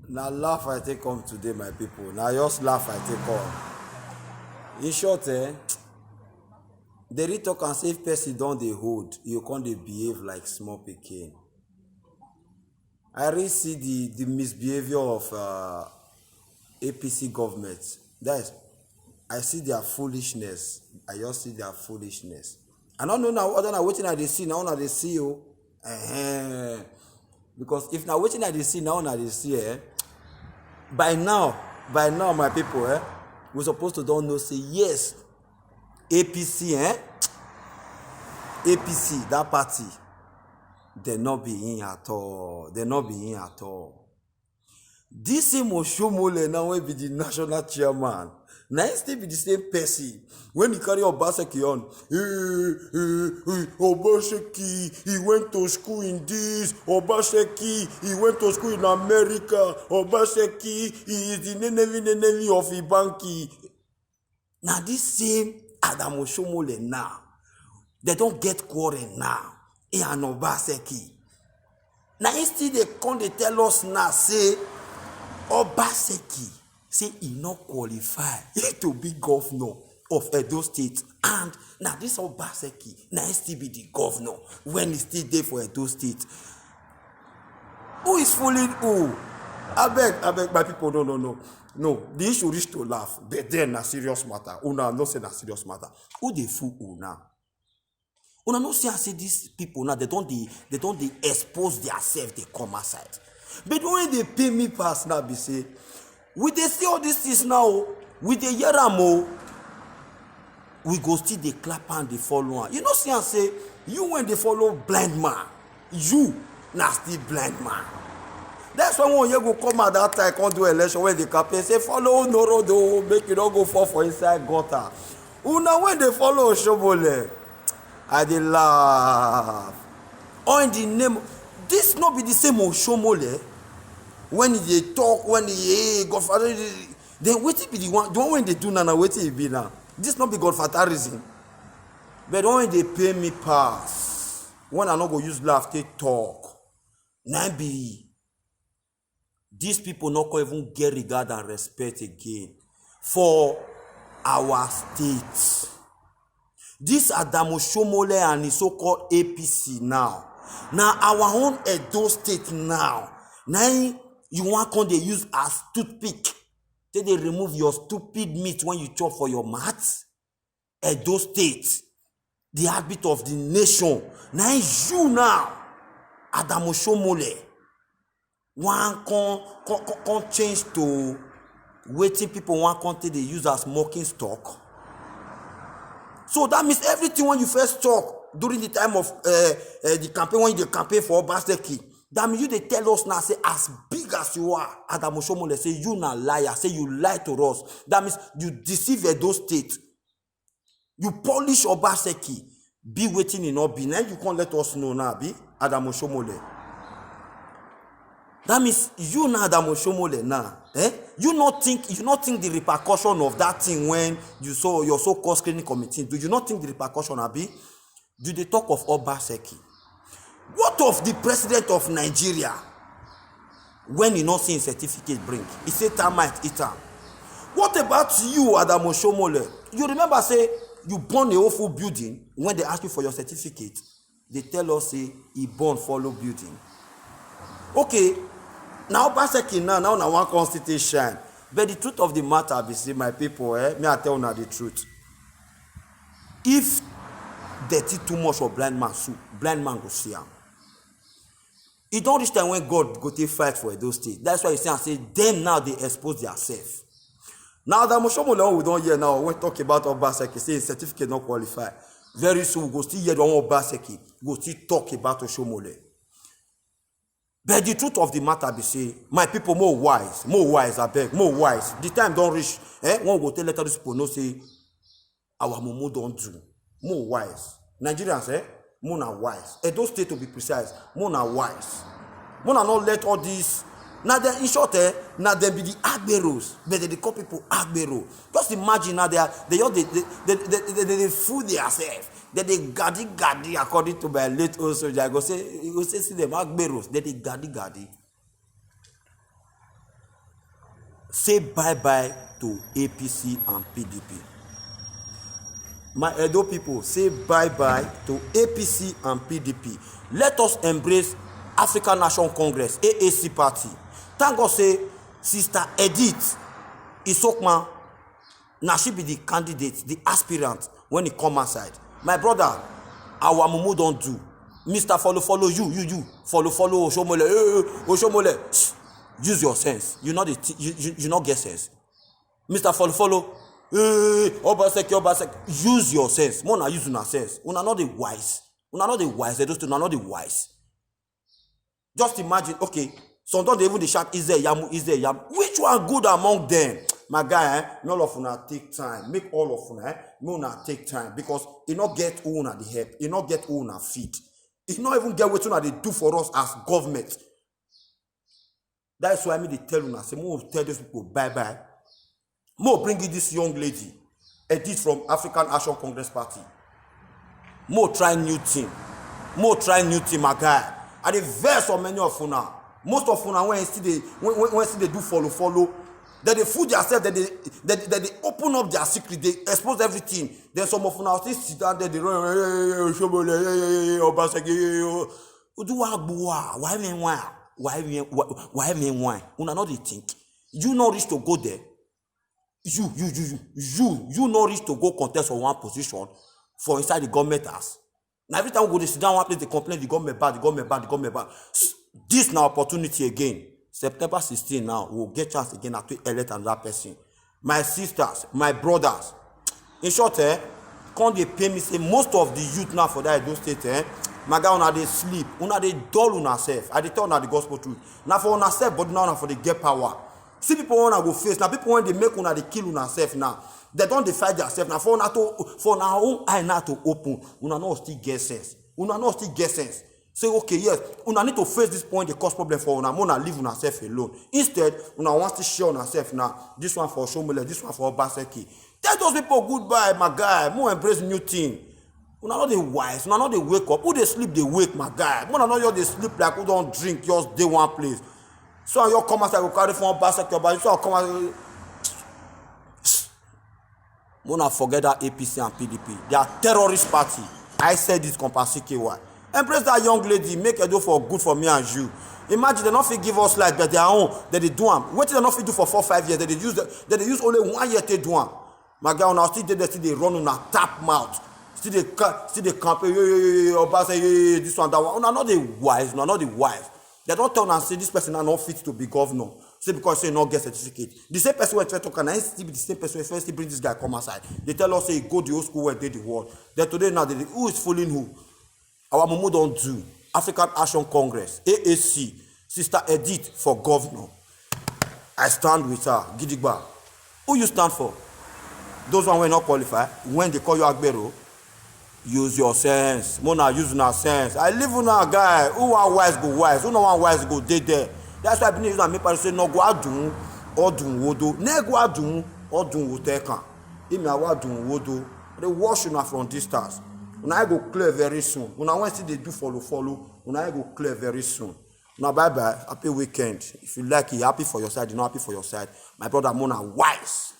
Now laugh I take come today, my people. Now just laugh I take come. In short, they really talk and say if person don dey hold, you can't dey behave like small pikin. I really see the misbehavior of APC government. That is, I see their foolishness. I just see their foolishness. I don't know now whether na wetin I dey see now una dey see o. Because if na wetin I dey see now una dey see by now my people we supposed to don know say yes, APC APC that party they not be in at all. They not be in at all. This same Oshomole now will be the national chairman. Now he still be the same person. When he carry Obaseki on, Obaseki, he went to school in this. Obaseki, he went to school in America. Obaseki, he is the enemy of Ibanki. Now this same Adam Oshomole now, they don't get quarrel now. He and Obaseki. Now instead they come they tell us now say Obaseki say he not qualify to be governor of Edo State, and now this Obaseki now he still be the governor when he still there for Edo State. Who is fooling who? I beg my people, no. The issue reach to laugh, but then a serious matter. Una no say na serious matter. Who they fool who now? Una no see I say these people now they don't expose themselves, they come outside. But when they pay me pass now, be say, we they see all these things now, we they hear them, we go still they clap and they follow on. You know, see and say, you when they follow blind man, you now still blind man. That's why when you go come at that time, can't do election when they campaign, say follow no road, make you don't go fall for inside gutter. Una when they follow Oshomole, I they laugh. Or in the name, this not be the same Oshomole. When they talk, when he Godfather, then wait be the one when they do now, wait it be now. This not be Godfatherism. But when they pay me pass, when I not go use laugh, they talk. Now be these people not even get regard and respect again for our state. This Adam Oshomole and his so-called APC now. Now our own Edo State now. Now you want come they use as toothpick. Then they remove your stupid meat when you chop for your mouth. Edo State, the heartbeat of the nation. Now you now, Adam Oshomole, one can change to waiting people one country they use as mocking stock. So that means everything when you first talk during the time of the campaign, when you campaign for Obaseki, that means you they tell us now, say as big as you are, Adam Oshomole say you not liar, say you lie to us. That means you deceive Edo State. You polish Obaseki, be waiting in Obi. Now you can't let us know now, be Adam Oshomole. That means you now Adam Oshomole now. You not think the repercussion of that thing when you saw your so-called screening committee. Do you not think the repercussion, Abi? Do they talk of Obaseki? What of the president of Nigeria when he not seeing certificate bring? He say termite eat am. What about you, Adam Oshomole? You remember say you born a awful building when they ask you for your certificate. They tell us say he born follow building. Okay, now Obaseki now one constitution. But the truth of the matter be say my people, me I tell you the truth. If dirty too much for blind man soup, blind man go see am. It don't reach time when God go take fight for Edo State. That's why you say them now they expose themselves. Now that Oshomole we don't hear now when talk about Obaseki, say certificate not qualify. Very soon we go still hear the one Obaseki, go still talk about Oshomole. But the truth of the matter be say, my people more wise, I beg, more wise. The time don't reach, when we go tell let these people know say our Momo don't do. More wise. Nigerians, more na wise. Edo State to be precise, more na wise. More na not let all these. Now they in short, now they be the agberos, but they call people agbero. Just imagine now they fool themselves. Then they gadi according to my late old soldier. I go say, see them Agberos. Then they gadi. Say bye-bye to APC and PDP. My Edo people, say bye-bye to APC and PDP. Let us embrace African National Congress, AAC party. Thank God say, Sister Edith Isokman, now she be the candidate, the aspirant when it come outside. My brother, our mumu don't do. Mr. Follow you. Follow Oshomole. Use your sense. You not get sense. Mr. Follow. Obaseki. Use your sense. More na use una sense. Una not the wise. They just not the wise. Just imagine, okay, sometimes they even the shout, is there yam? Which one good among them? My guy, all of una take time. Make all of una, take time. Because it not get who una the help. It not get who una feed. It not even get what una they do for us as government. That's why they tell una, say, more tell those people bye-bye. More bring you this young lady, Edith from African Action Congress Party. More try new thing, my guy. And the verse of many of una, most of una when they do follow, that they fool themselves, that they open up their secret, they expose everything. Then some of una still sit down there, they run, why me? Una not they think. You not reach to go there. You not reach to go contest for one position for inside the government house. Now every time we go to sit down one place, they complain the government bad. This now opportunity again. September 16 now, we'll get chance again to elect another person. My sisters, my brothers. In short, can't they pay me say most of the youth now for that Edo State, my guy, una they sleep, una they dull una self. I dey tell una the gospel truth. Now for una self, but now for the get power. See people wanna go face. Now people when they make una they kill una self now. They don't defy themselves. Now for our own eye now to open, una not still get sense. Say okay, yes, una need to face this point, the cause problem for una, una leave una self alone. Instead, una wants to share una self now. This one for Shomole, this one for Obaseki. Tell those people goodbye, my guy. More embrace new thing. Una not the wise, una not they wake up. Who they sleep, they wake, my guy. Una not they sleep like who don't drink, just day one place. So you come outside, you carry from Obaseki, but so come out. Mona forget that APC and PDP. They are terrorist party. I said this compassion KY. Embrace that young lady, make a do for good for me and you. Imagine they not give us like but their own, that they do them. What they not do for 4-5 years, that they use only 1 year to do them. My guy, now still they run on a tap mouth. Still they camp, this one, that one. Not the wise. They don't turn and say this person are not fit to be governor. Say because say not get certificate. The same person when try to can still be the same person when first bring this guy come outside. They tell us say go the old school where they the world. Then today now who is fooling who? Our Mumu don't do. African Action Congress, AAC, Sister Edith for governor. I stand with her. Gidigba. Who you stand for? Those one will not qualify. When they call you Agbero, use your sense. Mona use your sense. I live with a guy. Who want wise go wise. Who no want wise go they there. That's why I believe that people say no go adun or dun wodo. Ne go adun or dun woteka. Imi awa dun wodo. They wash you from distance. Una go clear very soon. Una when see they do follow. Una go clear very soon. Now bye. Happy weekend. If you like it, happy for your side. You not happy for your side. My brother Mona wise.